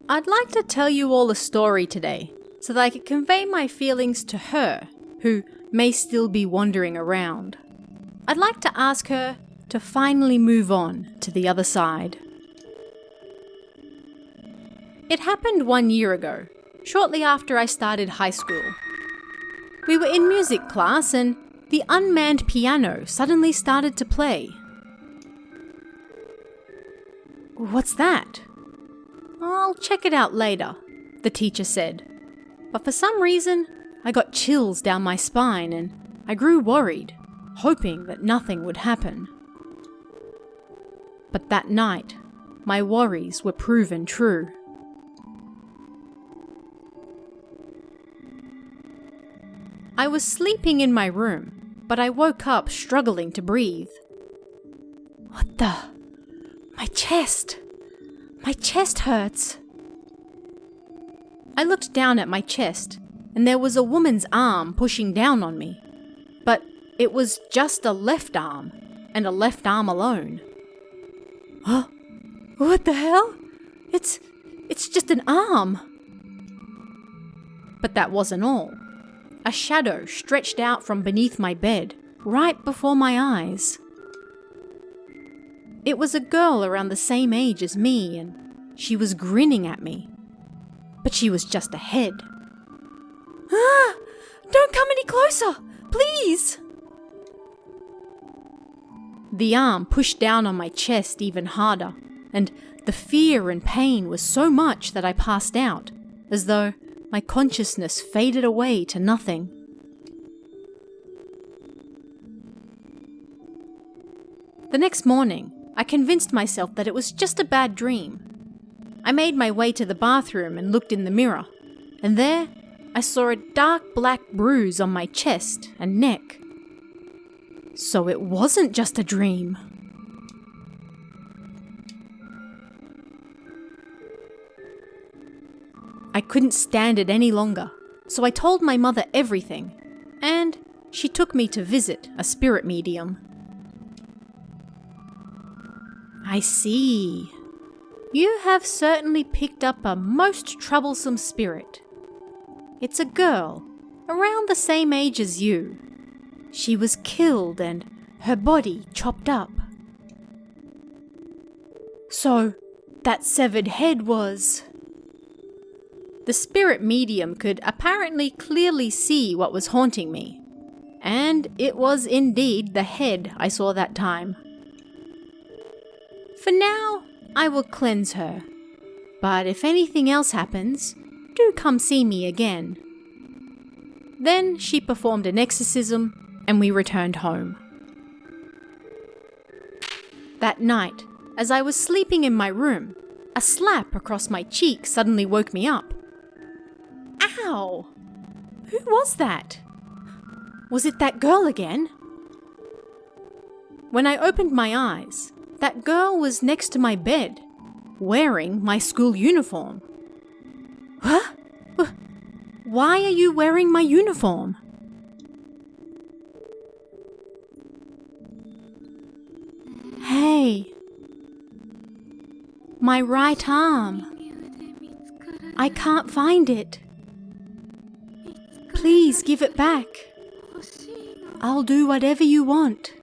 I'd like to tell you all a story today, so that I can convey my feelings to her, who may still be wandering around. I'd like to ask her to finally move on to the other side. It happened 1 year ago, shortly after I started high school. We were in music class and the unmanned piano suddenly started to play. "What's that?" "I'll check it out later," the teacher said. But for some reason, I got chills down my spine and I grew worried, hoping that nothing would happen. But that night, my worries were proven true. I was sleeping in my room, but I woke up struggling to breathe. "What the? My chest! My chest hurts!" I looked down at my chest, and there was a woman's arm pushing down on me. But it was just a left arm, and a left arm alone. Huh? What the hell? It's just an arm. But that wasn't all. A shadow stretched out from beneath my bed, right before my eyes. It was a girl around the same age as me, and she was grinning at me. But she was just a head. "Ah! Don't come any closer! Please!" The arm pushed down on my chest even harder, and the fear and pain was so much that I passed out, as though my consciousness faded away to nothing. The next morning, I convinced myself that it was just a bad dream. I made my way to the bathroom and looked in the mirror, and there I saw a dark black bruise on my chest and neck. So it wasn't just a dream. I couldn't stand it any longer, so I told my mother everything, and she took me to visit a spirit medium. "I see. You have certainly picked up a most troublesome spirit. It's a girl, around the same age as you. She was killed and her body chopped up." "So, that severed head was..." The spirit medium could apparently clearly see what was haunting me, and it was indeed the head I saw that time. "For now, I will cleanse her, but if anything else happens, do come see me again." Then she performed an exorcism and we returned home. That night, as I was sleeping in my room, a slap across my cheek suddenly woke me up. Ow! Who was that? Was it that girl again? When I opened my eyes, that girl was next to my bed, wearing my school uniform. Huh? Why are you wearing my uniform? Hey. My right arm. I can't find it. Please give it back. I'll do whatever you want.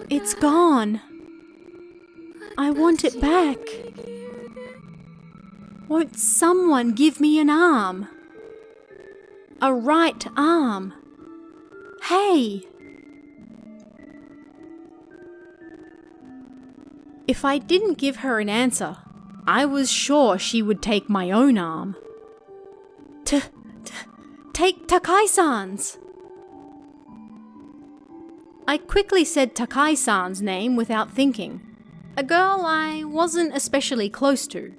It's gone. I want it back. Won't someone give me an arm? A right arm. Hey! If I didn't give her an answer, I was sure she would take my own arm. Take Takai-san's! I quickly said Takai-san's name without thinking, a girl I wasn't especially close to.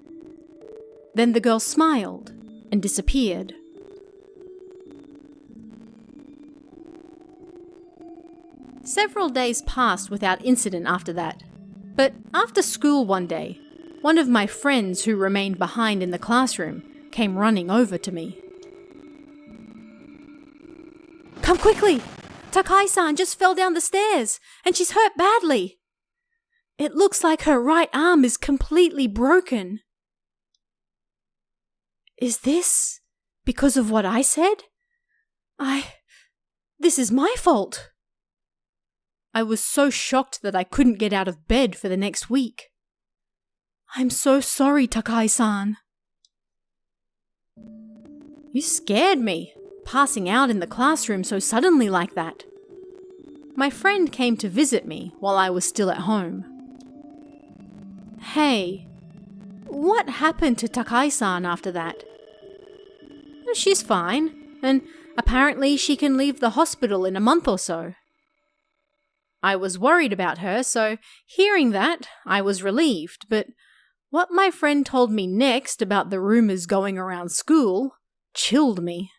Then the girl smiled and disappeared. Several days passed without incident after that, but after school one day, one of my friends who remained behind in the classroom came running over to me. "Come quickly! Takai-san just fell down the stairs, and she's hurt badly. It looks like her right arm is completely broken." Is this because of what I said? This is my fault. I was so shocked that I couldn't get out of bed for the next week. I'm so sorry, Takai-san. You scared me, passing out in the classroom so suddenly like that. My friend came to visit me while I was still at home. Hey, what happened to Takai-san after that? She's fine, and apparently she can leave the hospital in a month or so. I was worried about her, so hearing that, I was relieved, but what my friend told me next about the rumors going around school chilled me.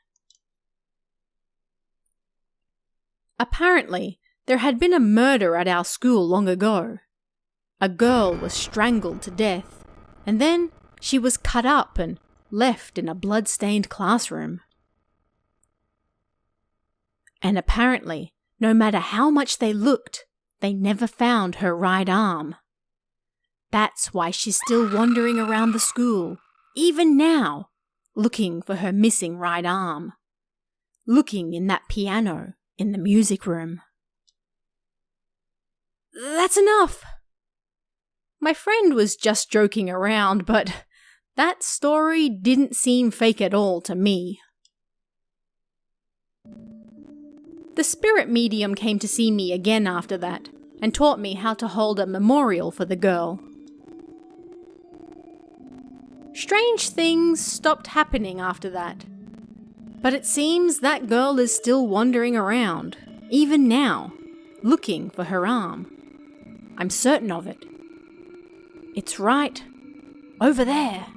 Apparently, there had been a murder at our school long ago. A girl was strangled to death, and then she was cut up and left in a blood-stained classroom. And apparently, no matter how much they looked, they never found her right arm. That's why she's still wandering around the school, even now, looking for her missing right arm. Looking in that piano in the music room. That's enough! My friend was just joking around, but that story didn't seem fake at all to me. The spirit medium came to see me again after that, and taught me how to hold a memorial for the girl. Strange things stopped happening after that, but it seems that girl is still wandering around, even now, looking for her arm. I'm certain of it. It's right over there.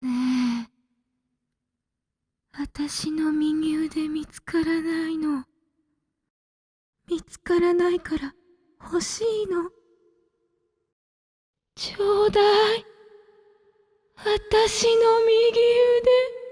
ねえ、私の右腕見つからないの。見つからないから欲しいの。ちょうだい。私の右腕。